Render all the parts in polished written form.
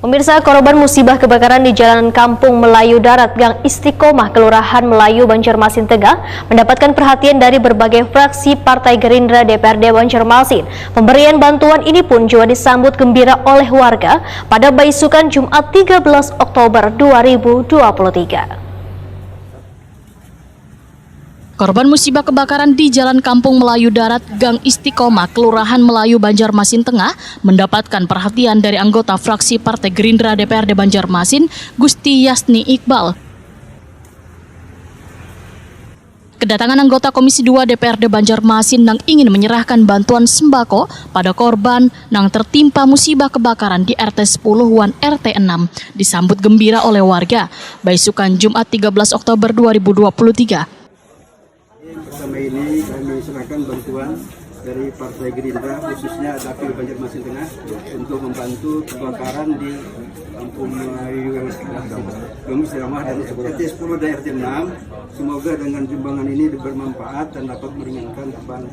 Pemirsa, korban musibah kebakaran di Jalan Kampung Melayu Darat, Gang Istiqomah, Kelurahan Melayu, Banjarmasin Tengah, mendapatkan perhatian dari berbagai fraksi Partai Gerindra DPRD Banjarmasin. Pemberian bantuan ini pun juga disambut gembira oleh warga pada beisukan Jumat 13 Oktober 2023. Korban musibah kebakaran di Jalan Kampung Melayu Darat, Gang Istiqomah, Kelurahan Melayu, Banjarmasin Tengah mendapatkan perhatian dari anggota fraksi Partai Gerindra DPRD Banjarmasin, Gusti Yasni Iqbal. Kedatangan anggota Komisi 2 DPRD Banjarmasin yang ingin menyerahkan bantuan sembako pada korban yang tertimpa musibah kebakaran di RT 10-an RT 6 disambut gembira oleh warga. Beisukan Jumat 13 Oktober 2023. Pertama ini kami serahkan bantuan dari Partai Gerindra, khususnya Dapil Banjarmasin Tengah, untuk membantu kebakaran di Kampung Melayu dan RT 10 dan RT 6. Semoga dengan sumbangan ini bermanfaat dan dapat meringankan beban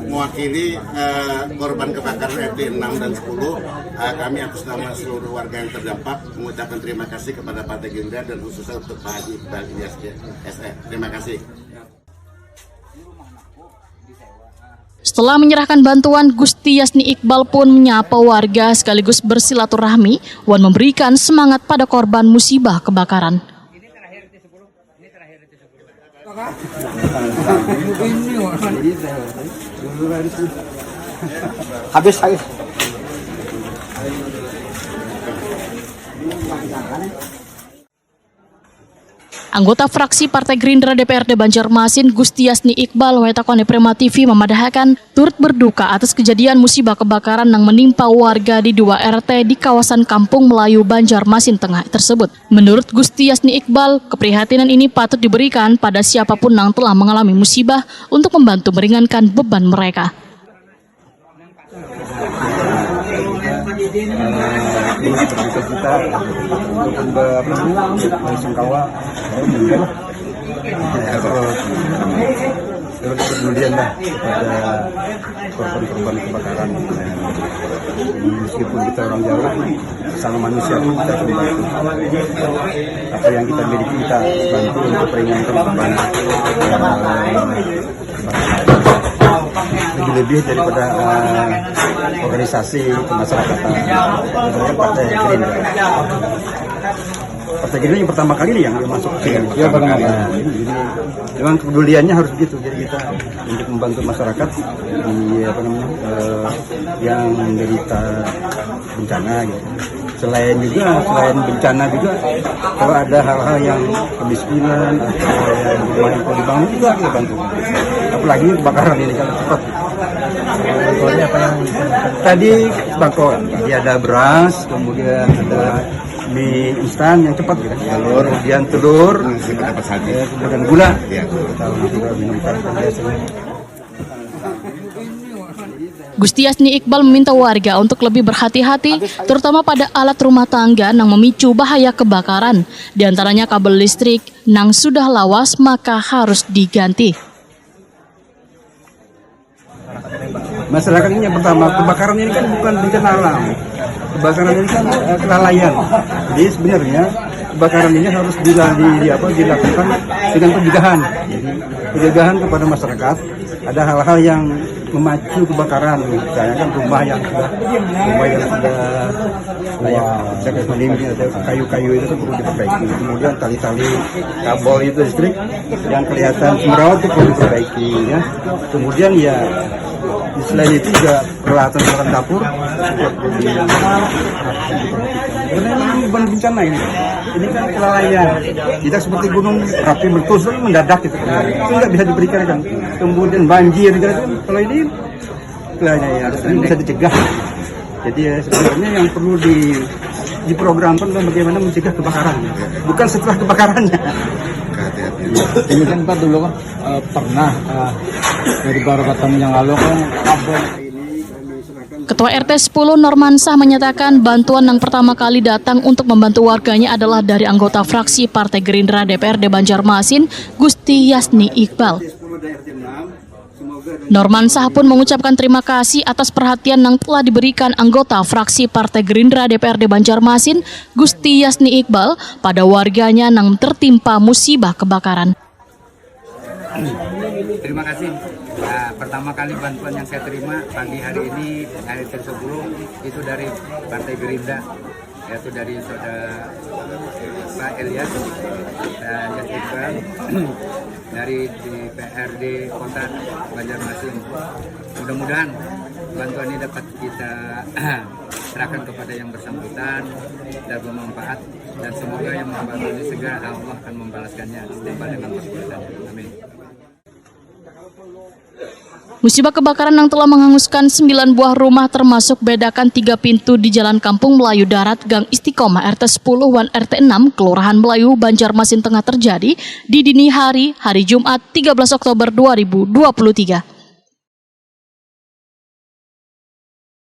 mewakili korban kebakaran RT 6 dan 10. Kami atas nama seluruh warga yang terdampak mengucapkan terima kasih kepada Partai Gerindra dan khususnya untuk Pak Haji Iqbal Ilyas SE. Terima kasih. Setelah menyerahkan bantuan, Gusti Yasni Iqbal pun menyapa warga sekaligus bersilaturahmi dan memberikan semangat pada korban musibah kebakaran. Habis. Anggota fraksi Partai Gerindra DPRD Banjarmasin, Gusti Yasni Iqbal, Wetakone Prima TV memadahkan turut berduka atas kejadian musibah kebakaran yang menimpa warga di 2 RT di kawasan Kampung Melayu, Banjarmasin Tengah tersebut. Menurut Gusti Yasni Iqbal, keprihatinan ini patut diberikan pada siapapun yang telah mengalami musibah untuk membantu meringankan beban mereka. Kita untuk sungkawa terus kemudian pada korban-korban kebakaran. Meskipun kita orang jauh, sama manusia pun kita membantu. Apa yang kita miliki kita bantu untuk meringankan beban. Lebih daripada organisasi kemasyarakatan Partai Gerindra. Partai Gerindra yang pertama kali yang masuk ke sini. Ya, pertama kali. Jadi memang kepeduliannya harus begitu. Jadi kita untuk membantu masyarakat di yang menderita bencana gitu. Selain bencana juga, kalau ada hal-hal yang kemiskinan atau yang rumah yang perlu dibangun juga kita bantu. Apalagi kebakaran ini kan cepat. Bantuannya apa yang tadi sembako? Jadi ada beras, kemudian ada mie instan yang cepat gitu. Kemudian telur, kemudian gula. Gusti Yasni Iqbal meminta warga untuk lebih berhati-hati, terutama pada alat rumah tangga yang memicu bahaya kebakaran. Di antaranya kabel listrik yang sudah lawas maka harus diganti. Masyarakat ini yang pertama, kebakaran ini kan bukan bencana alam. Kebakaran ini kan kelalaian. Jadi sebenarnya kebakaran ini harus dilakukan dengan pencegahan. Jadi pencegahan kepada masyarakat. Ada hal-hal yang memacu kebakaran, misalnya kan rumah yang sudah layak menimbun atau kayu-kayu itu perlu diperbaiki. Kemudian tali-tali kabel itu listrik yang kelihatan merawat itu perlu diperbaiki ya. Kemudian ya selain itu juga peralatan dapur karena ini bukan bencana ini kan kelalaian. Kita seperti gunung api meletus mendadak gitu, itu nggak bisa diberikan kan. Kemudian banjir gitu, kalau ini harusnya bisa dicegah. Jadi ya, sebenarnya yang perlu diprogramkan bagaimana mencegah kebakaran, bukan setelah kebakarannya. Ini kan Pak dulu kan pernah dari beberapa tahun yang lalu kan Ketua RT 10 Normansah menyatakan bantuan yang pertama kali datang untuk membantu warganya adalah dari anggota fraksi Partai Gerindra DPRD Banjarmasin, Gusti Yasni Iqbal. RT 10 dan RT 6, semoga Norman Sah pun mengucapkan terima kasih atas perhatian yang telah diberikan anggota fraksi Partai Gerindra DPRD Banjarmasin, Gusti Yasni Iqbal, pada warganya yang tertimpa musibah kebakaran. Terima kasih. Nah, pertama kali bantuan yang saya terima pagi hari ini, hari ke-10, itu dari Partai Gerindra, yaitu dari saudara Pak Elias dan Iqbal dari DPRD Kota Banjarmasin. Mudah-mudahan bantuan ini dapat kita serahkan kepada yang bersangkutan dan bermanfaat, dan semoga yang membantu ini segera Allah akan membalaskannya setimpal dengan perbuatannya. Amin. Musibah kebakaran yang telah menghanguskan 9 buah rumah termasuk bedakan 3 pintu di Jalan Kampung Melayu Darat, Gang Istiqomah RT 10 dan RT 6, Kelurahan Melayu, Banjarmasin Tengah terjadi di dini hari Jumat 13 Oktober 2023.